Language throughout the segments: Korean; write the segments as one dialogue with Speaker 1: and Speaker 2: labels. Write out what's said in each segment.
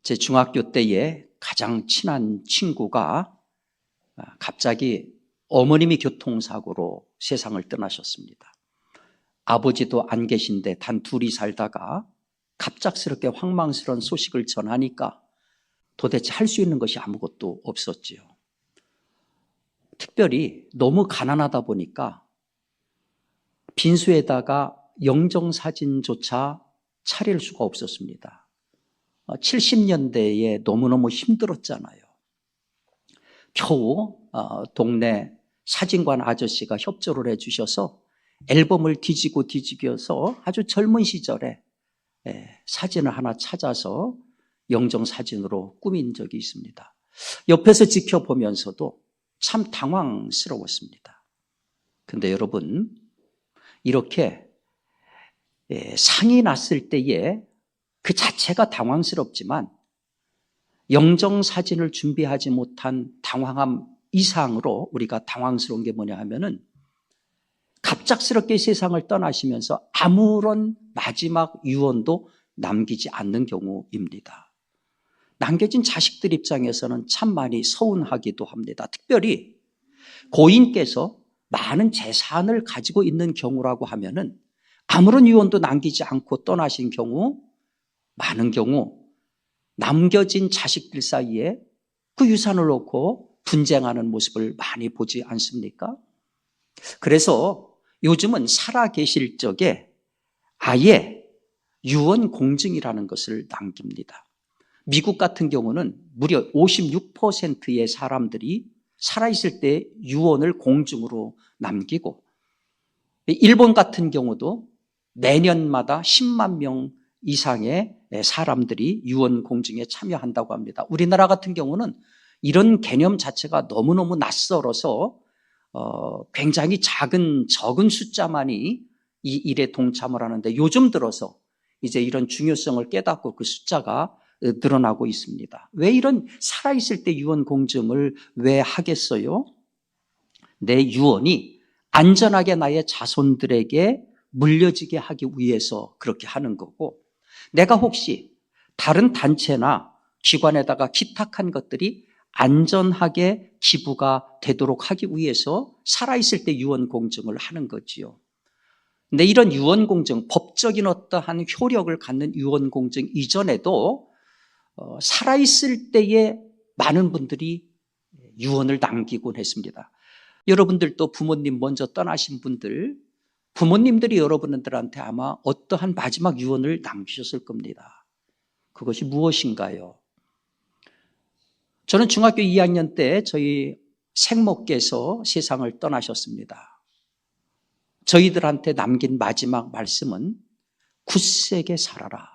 Speaker 1: 제 중학교 때에 가장 친한 친구가 갑자기 어머님이 교통사고로 세상을 떠나셨습니다. 아버지도 안 계신데 단 둘이 살다가 갑작스럽게 황망스러운 소식을 전하니까 도대체 할 수 있는 것이 아무것도 없었지요. 특별히 너무 가난하다 보니까 빈소에다가 영정사진조차 차릴 수가 없었습니다. 70년대에 너무너무 힘들었잖아요. 겨우 동네 사진관 아저씨가 협조를 해주셔서 앨범을 뒤지고서 아주 젊은 시절에 사진을 하나 찾아서 영정사진으로 꾸민 적이 있습니다. 옆에서 지켜보면서도 참 당황스러웠습니다. 근데 여러분, 이렇게 상이 났을 때에 그 자체가 당황스럽지만 영정사진을 준비하지 못한 당황함 이상으로 우리가 당황스러운 게 뭐냐 하면은 갑작스럽게 세상을 떠나시면서 아무런 마지막 유언도 남기지 않는 경우입니다. 남겨진 자식들 입장에서는 참 많이 서운하기도 합니다. 특별히 고인께서 많은 재산을 가지고 있는 경우라고 하면은 아무런 유언도 남기지 않고 떠나신 경우, 많은 경우 남겨진 자식들 사이에 그 유산을 놓고 분쟁하는 모습을 많이 보지 않습니까? 그래서 요즘은 살아계실 적에 아예 유언 공증이라는 것을 남깁니다. 미국 같은 경우는 무려 56%의 사람들이 살아있을 때 유언을 공증으로 남기고, 일본 같은 경우도 매년마다 10만 명 이상의 사람들이 유언 공증에 참여한다고 합니다. 우리나라 같은 경우는 이런 개념 자체가 너무너무 낯설어서 굉장히 적은 숫자만이 이 일에 동참을 하는데, 요즘 들어서 이제 이런 중요성을 깨닫고 그 숫자가 늘어나고 있습니다. 왜 이런 살아있을 때 유언 공증을 왜 하겠어요? 내 유언이 안전하게 나의 자손들에게 물려지게 하기 위해서 그렇게 하는 거고, 내가 혹시 다른 단체나 기관에다가 기탁한 것들이 안전하게 기부가 되도록 하기 위해서 살아있을 때 유언 공증을 하는 거지요. 근데 이런 유언 공증, 법적인 어떠한 효력을 갖는 유언 공증 이전에도 살아있을 때에 많은 분들이 유언을 남기곤 했습니다. 여러분들도 부모님 먼저 떠나신 분들, 부모님들이 여러분들한테 아마 어떠한 마지막 유언을 남기셨을 겁니다. 그것이 무엇인가요? 저는 중학교 2학년 때 저희 생모께서 세상을 떠나셨습니다. 저희들한테 남긴 마지막 말씀은 굳세게 살아라.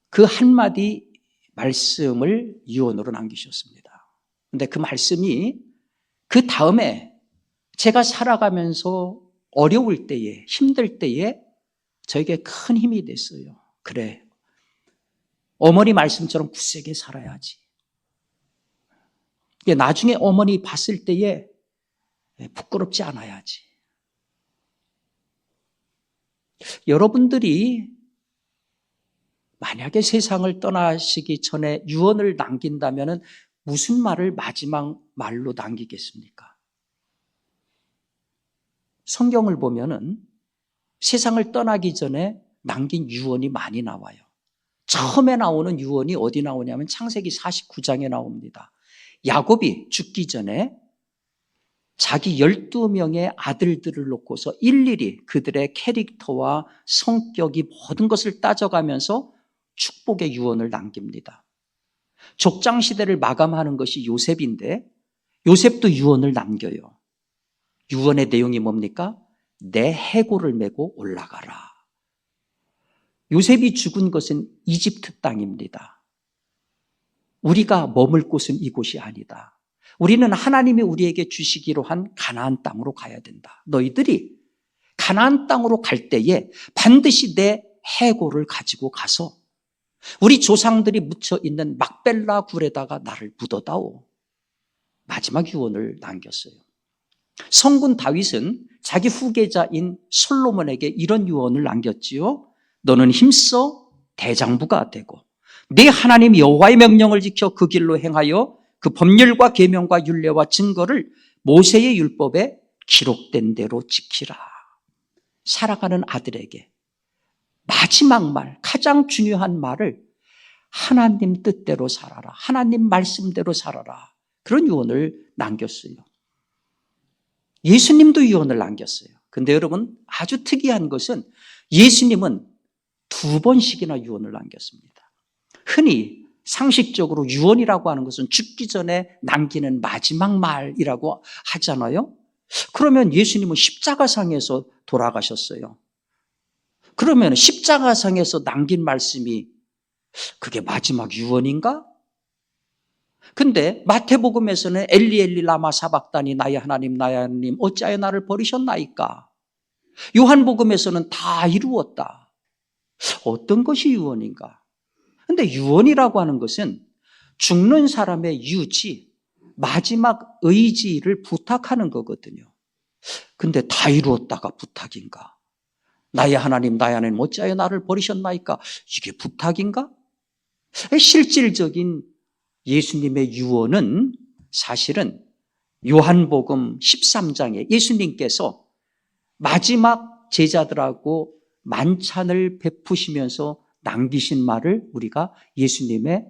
Speaker 1: 그 한마디 말씀을 유언으로 남기셨습니다. 그런데 그 말씀이 그 다음에 제가 살아가면서 어려울 때에, 힘들 때에 저에게 큰 힘이 됐어요. 그래, 어머니 말씀처럼 굳세게 살아야지. 나중에 어머니 봤을 때에 부끄럽지 않아야지. 여러분들이 만약에 세상을 떠나시기 전에 유언을 남긴다면 무슨 말을 마지막 말로 남기겠습니까? 성경을 보면은 세상을 떠나기 전에 남긴 유언이 많이 나와요. 처음에 나오는 유언이 어디 나오냐면 창세기 49장에 나옵니다. 야곱이 죽기 전에 자기 12명의 아들들을 놓고서 일일이 그들의 캐릭터와 성격이 모든 것을 따져가면서 축복의 유언을 남깁니다. 족장시대를 마감하는 것이 요셉인데 요셉도 유언을 남겨요. 유언의 내용이 뭡니까? 내 해골을 메고 올라가라. 요셉이 죽은 것은 이집트 땅입니다. 우리가 머물 곳은 이곳이 아니다. 우리는 하나님이 우리에게 주시기로 한 가나안 땅으로 가야 된다. 너희들이 가나안 땅으로 갈 때에 반드시 내 해골을 가지고 가서 우리 조상들이 묻혀 있는 막벨라 굴에다가 나를 묻어다오. 마지막 유언을 남겼어요. 성군 다윗은 자기 후계자인 솔로몬에게 이런 유언을 남겼지요. 너는 힘써 대장부가 되고 네 하나님 여호와의 명령을 지켜 그 길로 행하여 그 법률과 계명과 율례와 증거를 모세의 율법에 기록된 대로 지키라. 살아가는 아들에게 마지막 말, 가장 중요한 말을 하나님 뜻대로 살아라. 하나님 말씀대로 살아라. 그런 유언을 남겼어요. 예수님도 유언을 남겼어요. 근데 여러분, 아주 특이한 것은 예수님은 2번씩이나 유언을 남겼습니다. 흔히 상식적으로 유언이라고 하는 것은 죽기 전에 남기는 마지막 말이라고 하잖아요. 그러면 예수님은 십자가상에서 돌아가셨어요. 그러면 십자가상에서 남긴 말씀이 그게 마지막 유언인가? 근데 마태복음에서는 엘리 엘리 라마 사박다니 나의 하나님 어찌하여 나를 버리셨나이까? 요한복음에서는 다 이루었다. 어떤 것이 유언인가? 근데 유언이라고 하는 것은 죽는 사람의 유지, 마지막 의지를 부탁하는 거거든요. 근데 다 이루었다가 부탁인가? 나의 하나님 어찌하여 나를 버리셨나이까? 이게 부탁인가? 실질적인 예수님의 유언은 사실은 요한복음 13장에 예수님께서 마지막 제자들하고 만찬을 베푸시면서 남기신 말을 우리가 예수님의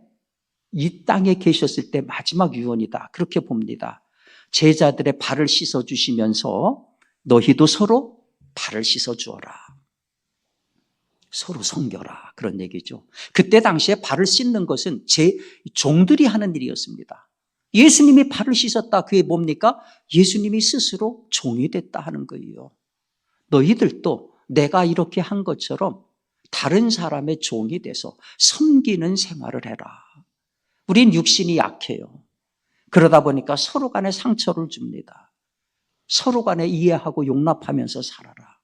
Speaker 1: 이 땅에 계셨을 때 마지막 유언이다. 그렇게 봅니다. 제자들의 발을 씻어주시면서 너희도 서로 발을 씻어주어라. 서로 섬겨라. 그런 얘기죠. 그때 당시에 발을 씻는 것은 종들이 하는 일이었습니다. 예수님이 발을 씻었다. 그게 뭡니까? 예수님이 스스로 종이 됐다 하는 거예요. 너희들도 내가 이렇게 한 것처럼 다른 사람의 종이 돼서 섬기는 생활을 해라. 우린 육신이 약해요. 그러다 보니까 서로 간에 상처를 줍니다. 서로 간에 이해하고 용납하면서 살아라.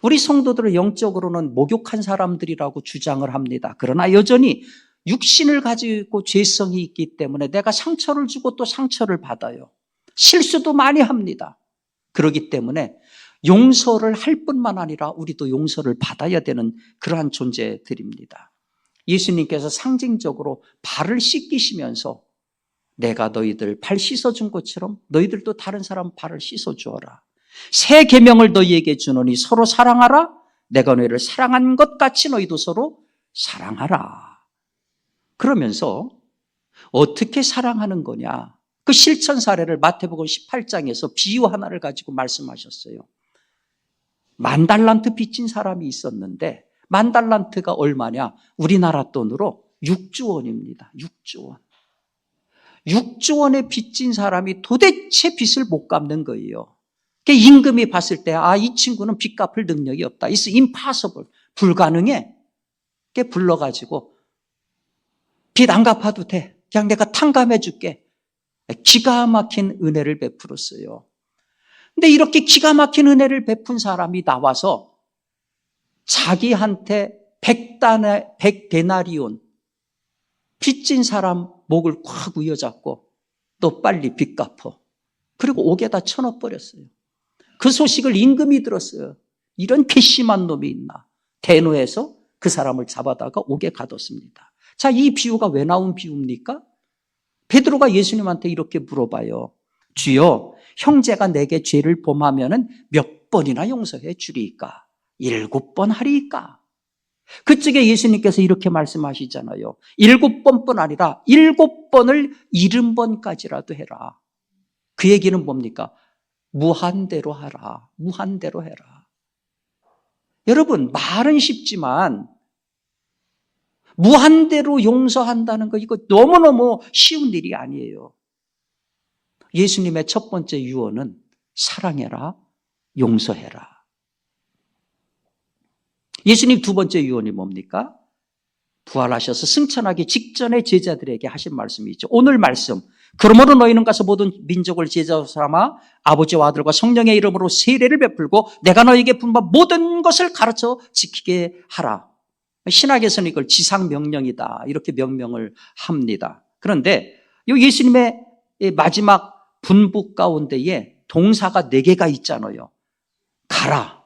Speaker 1: 우리 성도들은 영적으로는 목욕한 사람들이라고 주장을 합니다. 그러나 여전히 육신을 가지고 죄성이 있기 때문에 내가 상처를 주고 또 상처를 받아요. 실수도 많이 합니다. 그렇기 때문에 용서를 할 뿐만 아니라 우리도 용서를 받아야 되는 그러한 존재들입니다. 예수님께서 상징적으로 발을 씻기시면서 내가 너희들 발 씻어준 것처럼 너희들도 다른 사람 발을 씻어주어라. 새 계명을 너희에게 주노니 서로 사랑하라. 내가 너희를 사랑한 것 같이 너희도 서로 사랑하라. 그러면서 어떻게 사랑하는 거냐? 그 실천 사례를 마태복음 18장에서 비유 하나를 가지고 말씀하셨어요. 10,000달란트 빚진 사람이 있었는데 10,000달란트가 얼마냐? 우리나라 돈으로 6조 원입니다. 6조 원. 6조 원의 빚진 사람이 도대체 빚을 못 갚는 거예요. 임금이 봤을 때 이 친구는 빚 갚을 능력이 없다. It's impossible. 불가능해. 불러가지고 빚 안 갚아도 돼. 그냥 내가 탕감해 줄게. 기가 막힌 은혜를 베풀었어요. 근데 이렇게 기가 막힌 은혜를 베푼 사람이 나와서 자기한테 100데나리온 빚진 사람 목을 콱 우여잡고 너 빨리 빚 갚어. 그리고 옥에다 쳐넣어버렸어요. 그 소식을 임금이 들었어요. 이런 괘씸한 놈이 있나. 대노해서 그 사람을 잡아다가 옥에 가뒀습니다. 자, 이 비유가 왜 나온 비유입니까? 베드로가 예수님한테 이렇게 물어봐요. 주여, 형제가 내게 죄를 범하면 몇 번이나 용서해 주리이까? 7번 하리이까? 그쪽에 예수님께서 이렇게 말씀하시잖아요. 7번뿐 아니라 7번을 70번까지라도 해라. 그 얘기는 뭡니까? 무한대로 하라. 무한대로 해라. 여러분, 말은 쉽지만 무한대로 용서한다는 거 이거 너무너무 쉬운 일이 아니에요. 예수님의 첫 번째 유언은 사랑해라, 용서해라. 예수님 두 번째 유언이 뭡니까? 부활하셔서 승천하기 직전에 제자들에게 하신 말씀이 있죠. 오늘 말씀. 그러므로 너희는 가서 모든 민족을 제자로 삼아 아버지와 아들과 성령의 이름으로 세례를 베풀고 내가 너희에게 분부한 모든 것을 가르쳐 지키게 하라. 신학에서는 이걸 지상명령이다 이렇게 명명을 합니다. 그런데 이 예수님의 마지막 분부 가운데에 동사가 4개가 있잖아요. 가라,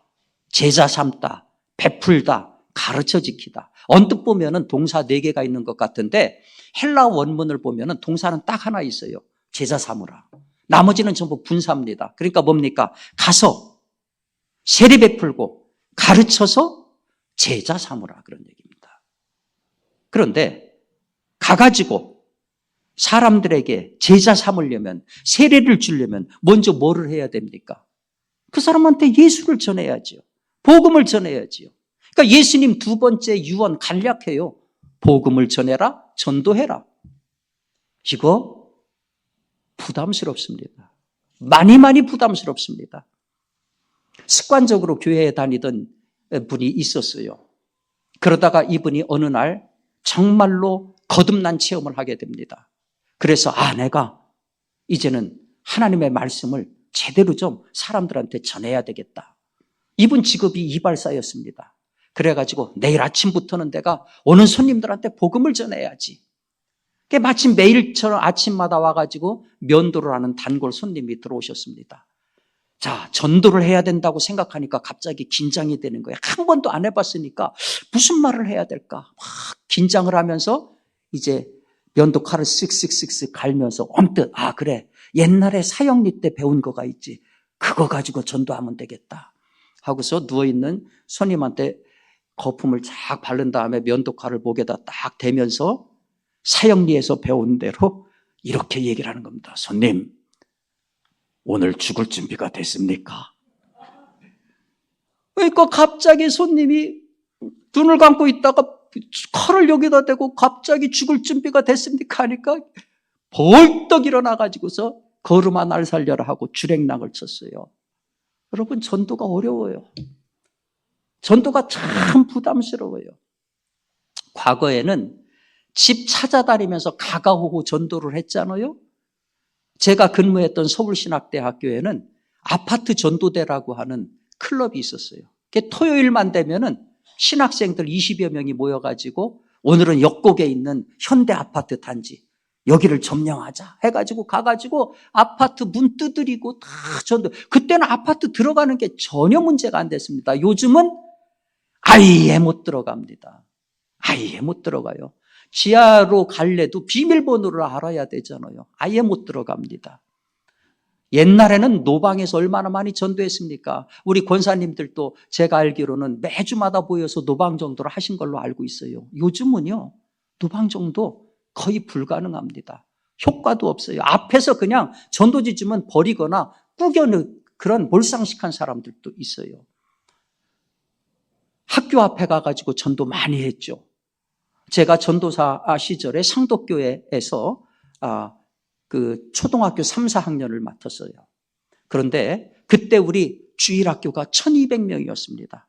Speaker 1: 제자 삼다, 베풀다, 가르쳐 지키다. 언뜻 보면은 동사 4개가 있는 것 같은데 헬라 원문을 보면은 동사는 딱 하나 있어요. 제자 삼으라. 나머지는 전부 분사입니다. 그러니까 뭡니까? 가서 세례 베풀고 가르쳐서 제자 삼으라, 그런 얘기입니다. 그런데 가가지고 사람들에게 제자 삼으려면, 세례를 주려면 먼저 뭐를 해야 됩니까? 그 사람한테 예수를 전해야지요. 복음을 전해야지요. 그러니까 예수님 2번째 유언 간략해요. 복음을 전해라, 전도해라. 이거 부담스럽습니다. 많이 부담스럽습니다. 습관적으로 교회에 다니던 분이 있었어요. 그러다가 이분이 어느 날 정말로 거듭난 체험을 하게 됩니다. 그래서 내가 이제는 하나님의 말씀을 제대로 좀 사람들한테 전해야 되겠다. 이분 직업이 이발사였습니다. 그래가지고 내일 아침부터는 내가 오는 손님들한테 복음을 전해야지. 마침 매일처럼 아침마다 와가지고 면도를 하는 단골 손님이 들어오셨습니다. 자, 전도를 해야 된다고 생각하니까 갑자기 긴장이 되는 거예요. 한 번도 안 해봤으니까 무슨 말을 해야 될까? 막 긴장을 하면서 이제 면도 칼을 쓱쓱쓱쓱 갈면서 언뜻 그래, 옛날에 사형리 때 배운 거가 있지. 그거 가지고 전도하면 되겠다 하고서 누워있는 손님한테 거품을 쫙 바른 다음에 면도 칼을 목에다 딱 대면서 사형리에서 배운 대로 이렇게 얘기를 하는 겁니다. 손님, 오늘 죽을 준비가 됐습니까? 그러니까 갑자기 손님이 눈을 감고 있다가 칼을 여기다 대고 갑자기 죽을 준비가 됐습니까? 하니까 벌떡 일어나가지고서 걸음아 날 살려라 하고 주랭랑을 쳤어요. 여러분, 전도가 어려워요. 전도가 참 부담스러워요. 과거에는 집 찾아다니면서 가가호호 전도를 했잖아요. 제가 근무했던 서울신학대학교에는 아파트 전도대라고 하는 클럽이 있었어요. 토요일만 되면은 신학생들 20여 명이 모여가지고 오늘은 역곡에 있는 현대 아파트 단지 여기를 점령하자 해가지고 가가지고 아파트 문 두드리고 다 전도. 그때는 아파트 들어가는 게 전혀 문제가 안 됐습니다. 요즘은 아예 못 들어갑니다. 아예 못 들어가요. 지하로 갈래도 비밀번호를 알아야 되잖아요. 아예 못 들어갑니다. 옛날에는 노방에서 얼마나 많이 전도했습니까? 우리 권사님들도 제가 알기로는 매주마다 모여서 노방 정도를 하신 걸로 알고 있어요. 요즘은요, 노방 정도 거의 불가능합니다. 효과도 없어요. 앞에서 그냥 전도지 주면 버리거나 꾸겨는 그런 몰상식한 사람들도 있어요. 학교 앞에 가가지고 전도 많이 했죠. 제가 전도사 시절에 상덕교회에서 그 초등학교 3, 4학년을 맡았어요. 그런데 그때 우리 주일학교가 1200명이었습니다.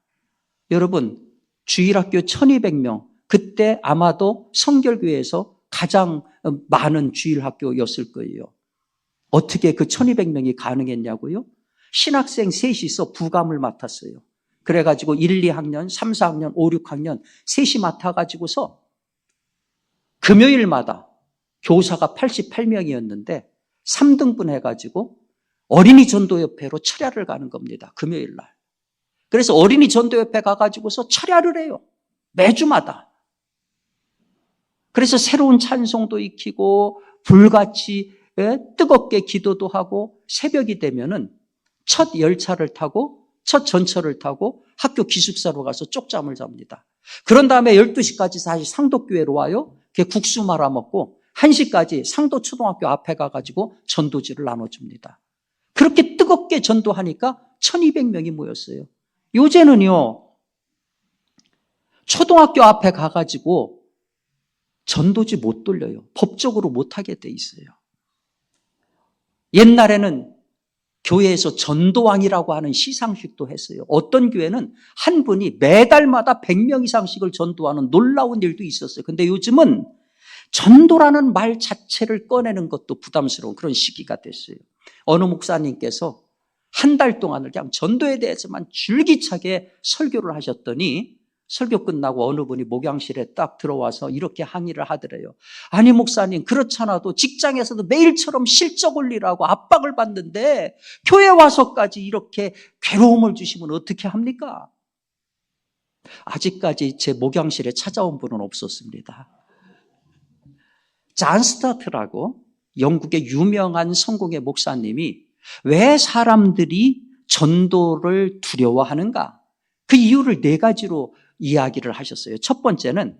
Speaker 1: 여러분, 주일학교 1200명, 그때 아마도 성결교회에서 가장 많은 주일학교였을 거예요. 어떻게 그 1200명이 가능했냐고요? 신학생 셋이서 부감을 맡았어요. 그래가지고 1, 2학년, 3, 4학년, 5, 6학년 셋이 맡아가지고서 금요일마다 교사가 88명이었는데 3등분 해가지고 어린이 전도협회로 철야를 가는 겁니다. 금요일 날. 그래서 어린이 전도협회 가가지고서 철야를 해요. 매주마다. 그래서 새로운 찬송도 익히고 불같이 뜨겁게 기도도 하고 새벽이 되면은 첫 열차를 타고 첫 전철을 타고 학교 기숙사로 가서 쪽잠을 잡니다. 그런 다음에 12시까지 다시 상도교회로 와요. 국수 말아먹고 1시까지 상도초등학교 앞에 가가지고 전도지를 나눠줍니다. 그렇게 뜨겁게 전도하니까 1200명이 모였어요. 요새는요, 초등학교 앞에 가가지고 전도지 못 돌려요. 법적으로 못하게 돼 있어요. 옛날에는 교회에서 전도왕이라고 하는 시상식도 했어요. 어떤 교회는 한 분이 매달마다 100명 이상씩을 전도하는 놀라운 일도 있었어요. 근데 요즘은 전도라는 말 자체를 꺼내는 것도 부담스러운 그런 시기가 됐어요. 어느 목사님께서 한 달 동안을 그냥 전도에 대해서만 줄기차게 설교를 하셨더니 설교 끝나고 어느 분이 목양실에 딱 들어와서 이렇게 항의를 하더래요. 아니 목사님, 그렇잖아도 직장에서도 매일처럼 실적 올리라고 압박을 받는데 교회 와서까지 이렇게 괴로움을 주시면 어떻게 합니까? 아직까지 제 목양실에 찾아온 분은 없었습니다. 잔 스타트라고 영국의 유명한 성공의 목사님이 왜 사람들이 전도를 두려워하는가? 그 이유를 4가지로 이야기를 하셨어요. 첫 번째는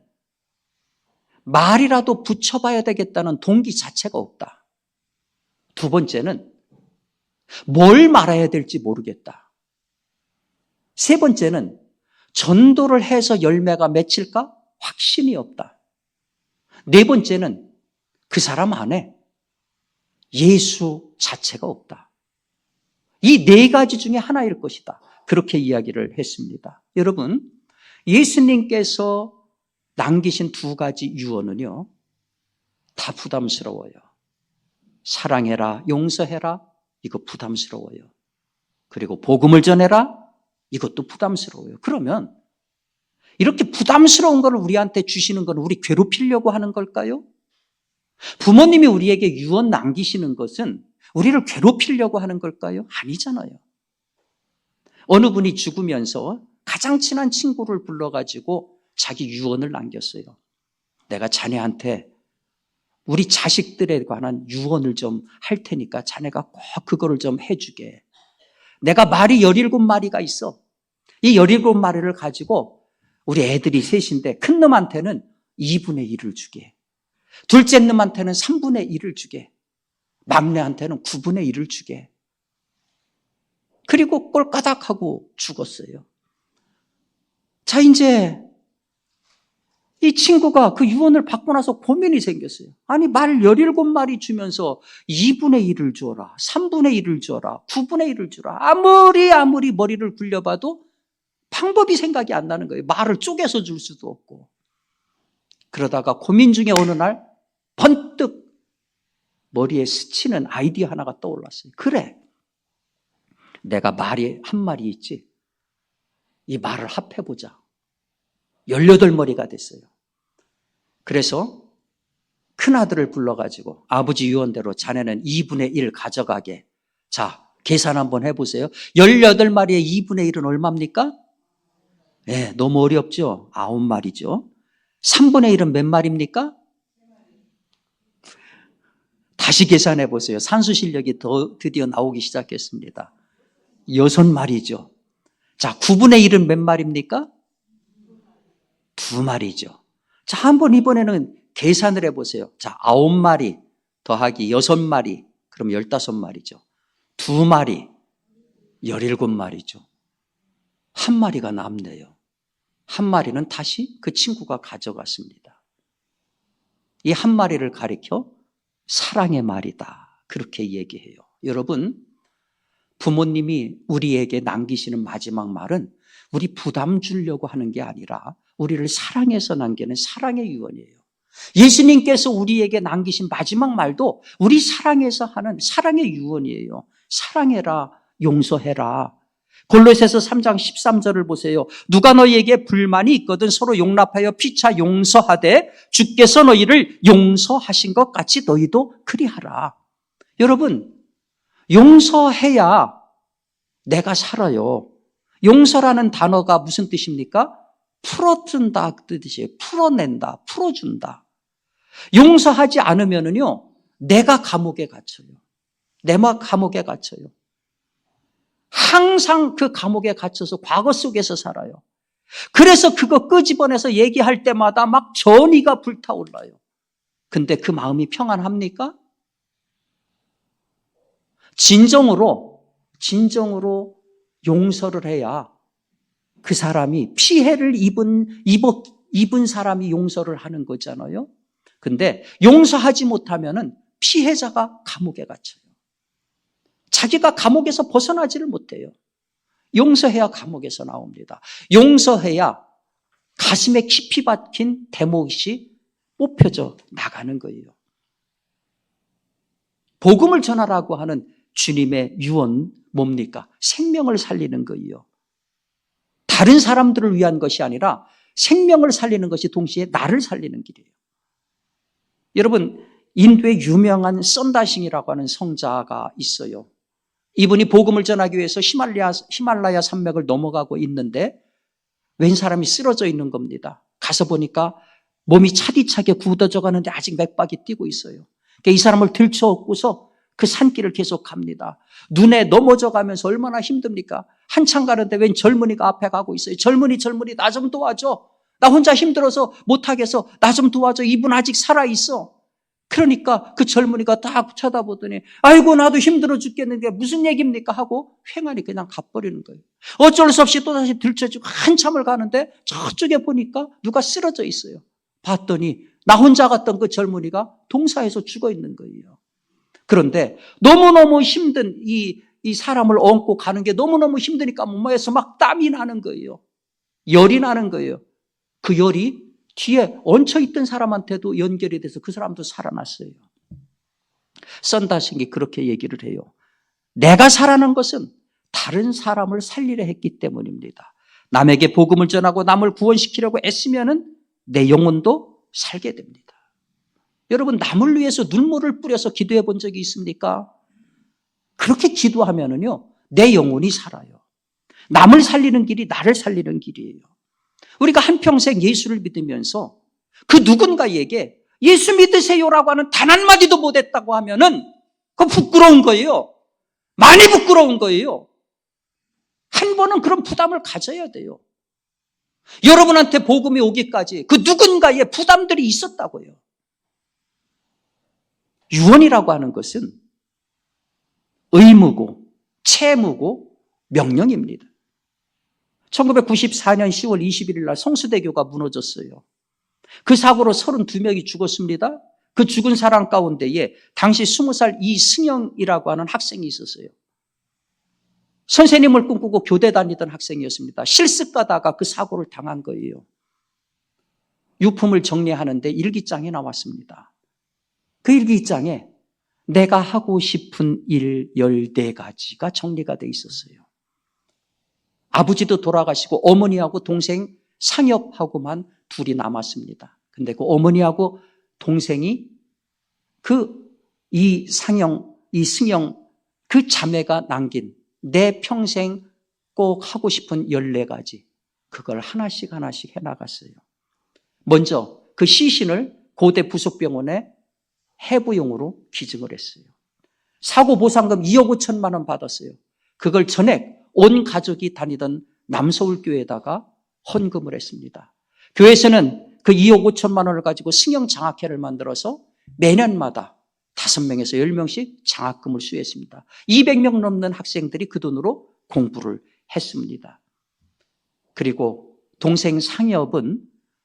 Speaker 1: 말이라도 붙여봐야 되겠다는 동기 자체가 없다. 두 번째는 뭘 말해야 될지 모르겠다. 세 번째는 전도를 해서 열매가 맺힐까? 확신이 없다. 네 번째는 그 사람 안에 예수 자체가 없다. 이 4가지 중에 하나일 것이다. 그렇게 이야기를 했습니다. 여러분, 예수님께서 남기신 2가지 유언은요, 다 부담스러워요. 사랑해라, 용서해라, 이거 부담스러워요. 그리고 복음을 전해라, 이것도 부담스러워요. 그러면 이렇게 부담스러운 걸 우리한테 주시는 건 우리 괴롭히려고 하는 걸까요? 부모님이 우리에게 유언 남기시는 것은 우리를 괴롭히려고 하는 걸까요? 아니잖아요. 어느 분이 죽으면서 가장 친한 친구를 불러가지고 자기 유언을 남겼어요. 내가 자네한테 우리 자식들에 관한 유언을 좀 할 테니까 자네가 꼭 그거를 좀 해주게. 내가 말이 17마리가 있어. 이 17마리를 가지고 우리 애들이 셋인데 큰 놈한테는 2분의 1을 주게. 둘째 놈한테는 3분의 1을 주게. 막내한테는 9분의 1을 주게. 그리고 꼴까닥하고 죽었어요. 자, 이제 이 친구가 그 유언을 받고 나서 고민이 생겼어요. 아니, 말 17마리 주면서 2분의 1을 줘라, 3분의 1을 줘라, 9분의 1을 주라. 아무리 머리를 굴려봐도 방법이 생각이 안 나는 거예요. 말을 쪼개서 줄 수도 없고. 그러다가 고민 중에 어느 날 번뜩 머리에 스치는 아이디어 하나가 떠올랐어요. 그래, 내가 말이 한 마리 있지. 이 말을 합해보자. 18머리가 됐어요. 그래서 큰아들을 불러가지고 아버지 유언대로 자네는 2분의 1 가져가게. 자, 계산 한번 해보세요. 18마리의 2분의 1은 얼마입니까? 네, 너무 어렵죠? 9마리죠. 3분의 1은 몇 마리입니까? 다시 계산해 보세요. 산수 실력이 드디어 나오기 시작했습니다. 6마리죠. 자, 9분의 1은 몇 마리입니까? 2마리죠. 자, 한번 이번에는 계산을 해보세요. 자, 9마리 더하기 6마리, 그럼 15마리죠. 2마리, 17마리죠. 한 마리가 남네요. 한 마리는 다시 그 친구가 가져갔습니다. 이 한 마리를 가리켜 사랑의 말이다. 그렇게 얘기해요. 여러분, 부모님이 우리에게 남기시는 마지막 말은 우리 부담 주려고 하는 게 아니라 우리를 사랑해서 남기는 사랑의 유언이에요. 예수님께서 우리에게 남기신 마지막 말도 우리 사랑해서 하는 사랑의 유언이에요. 사랑해라, 용서해라. 골로새서 3장 13절을 보세요. 누가 너희에게 불만이 있거든 서로 용납하여 피차 용서하되 주께서 너희를 용서하신 것 같이 너희도 그리하라. 여러분, 용서해야 내가 살아요. 용서라는 단어가 무슨 뜻입니까? 풀어준다 그 뜻이에요. 풀어낸다, 풀어준다. 용서하지 않으면은요, 내가 감옥에 갇혀요. 내가 감옥에 갇혀요. 항상 그 감옥에 갇혀서 과거 속에서 살아요. 그래서 그거 끄집어내서 얘기할 때마다 막 전의가 불타올라요. 근데 그 마음이 평안합니까? 진정으로 용서를 해야 그 사람이 피해를 입은 사람이 용서를 하는 거잖아요. 근데 용서하지 못하면은 피해자가 감옥에 갇혀요. 자기가 감옥에서 벗어나지를 못해요. 용서해야 감옥에서 나옵니다. 용서해야 가슴에 깊이 박힌 대못이 뽑혀져 나가는 거예요. 복음을 전하라고 하는 주님의 유언 뭡니까? 생명을 살리는 거예요. 다른 사람들을 위한 것이 아니라 생명을 살리는 것이 동시에 나를 살리는 길이에요. 여러분, 인도의 유명한 썬다싱이라고 하는 성자가 있어요. 이분이 복음을 전하기 위해서 히말라야 산맥을 넘어가고 있는데 웬 사람이 쓰러져 있는 겁니다. 가서 보니까 몸이 차디차게 굳어져 가는데 아직 맥박이 뛰고 있어요. 그러니까 이 사람을 들쳐업고서 그 산길을 계속 갑니다. 눈에 넘어져 가면서 얼마나 힘듭니까? 한참 가는데 웬 젊은이가 앞에 가고 있어요. 젊은이 나 좀 도와줘. 나 혼자 힘들어서 못하겠어. 나 좀 도와줘. 이분 아직 살아있어. 그러니까 그 젊은이가 딱 쳐다보더니 아이고 나도 힘들어 죽겠는데 무슨 얘기입니까 하고 횡하니 그냥 가버리는 거예요. 어쩔 수 없이 또다시 들쳐지고 한참을 가는데 저쪽에 보니까 누가 쓰러져 있어요. 봤더니 나 혼자 갔던 그 젊은이가 동사에서 죽어 있는 거예요. 그런데 너무너무 힘든 이 사람을 얹고 가는 게 너무너무 힘드니까 몸에서 막 땀이 나는 거예요. 열이 나는 거예요. 그 열이 뒤에 얹혀있던 사람한테도 연결이 돼서 그 사람도 살아났어요. 썬다식이 그렇게 얘기를 해요. 내가 살아난 것은 다른 사람을 살리려 했기 때문입니다. 남에게 복음을 전하고 남을 구원시키려고 애쓰면은 내 영혼도 살게 됩니다. 여러분, 남을 위해서 눈물을 뿌려서 기도해 본 적이 있습니까? 그렇게 기도하면은요, 내 영혼이 살아요. 남을 살리는 길이 나를 살리는 길이에요. 우리가 한평생 예수를 믿으면서 그 누군가에게 예수 믿으세요라고 하는 단 한마디도 못했다고 하면은 그거 부끄러운 거예요. 많이 부끄러운 거예요. 한 번은 그런 부담을 가져야 돼요. 여러분한테 복음이 오기까지 그 누군가의 부담들이 있었다고요. 유언이라고 하는 것은 의무고 채무고 명령입니다. 1994년 10월 21일 날 성수대교가 무너졌어요. 그 사고로 32명이 죽었습니다. 그 죽은 사람 가운데에 당시 20살 이승영이라고 하는 학생이 있었어요. 선생님을 꿈꾸고 교대 다니던 학생이었습니다. 실습가다가 그 사고를 당한 거예요. 유품을 정리하는데 일기장이 나왔습니다. 그 일기장에 내가 하고 싶은 일 14가지가 정리가 돼 있었어요. 아버지도 돌아가시고 어머니하고 동생 상엽하고만 둘이 남았습니다. 근데 그 어머니하고 동생이 이 승영 그 자매가 남긴 내 평생 꼭 하고 싶은 14가지 그걸 하나씩 해나갔어요. 먼저 그 시신을 고대 부속병원에 해부용으로 기증을 했어요. 사고 보상금 2억 5천만 원 받았어요. 그걸 전액 온 가족이 다니던 남서울교회에다가 헌금을 했습니다. 교회에서는 그 2억 5천만 원을 가지고 승영 장학회를 만들어서 매년마다 5명에서 10명씩 장학금을 수여했습니다. 200명 넘는 학생들이 그 돈으로 공부를 했습니다. 그리고 동생 상엽은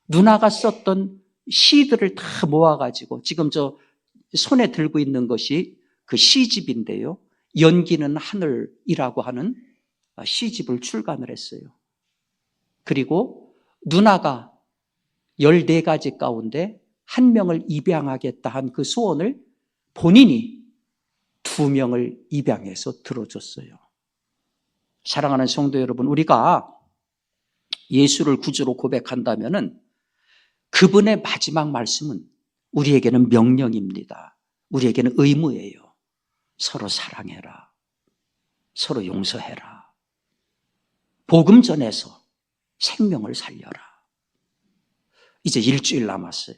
Speaker 1: 누나가 썼던 시들을 다 모아가지고 지금 저 손에 들고 있는 것이 그 시집인데요. 연기는 하늘이라고 하는 시집을 출간을 했어요. 그리고 누나가 14가지 가운데 한 명을 입양하겠다 한 그 소원을 본인이 2명을 입양해서 들어줬어요. 사랑하는 성도 여러분, 우리가 예수를 구주로 고백한다면은 그분의 마지막 말씀은 우리에게는 명령입니다. 우리에게는 의무예요. 서로 사랑해라. 서로 용서해라. 복음 전해서 생명을 살려라. 이제 일주일 남았어요.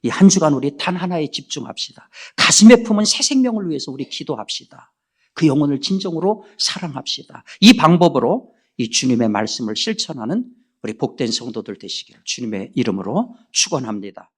Speaker 1: 이 한 주간 우리 단 하나에 집중합시다. 가슴에 품은 새 생명을 위해서 우리 기도합시다. 그 영혼을 진정으로 사랑합시다. 이 방법으로 이 주님의 말씀을 실천하는 우리 복된 성도들 되시기를 주님의 이름으로 축원합니다.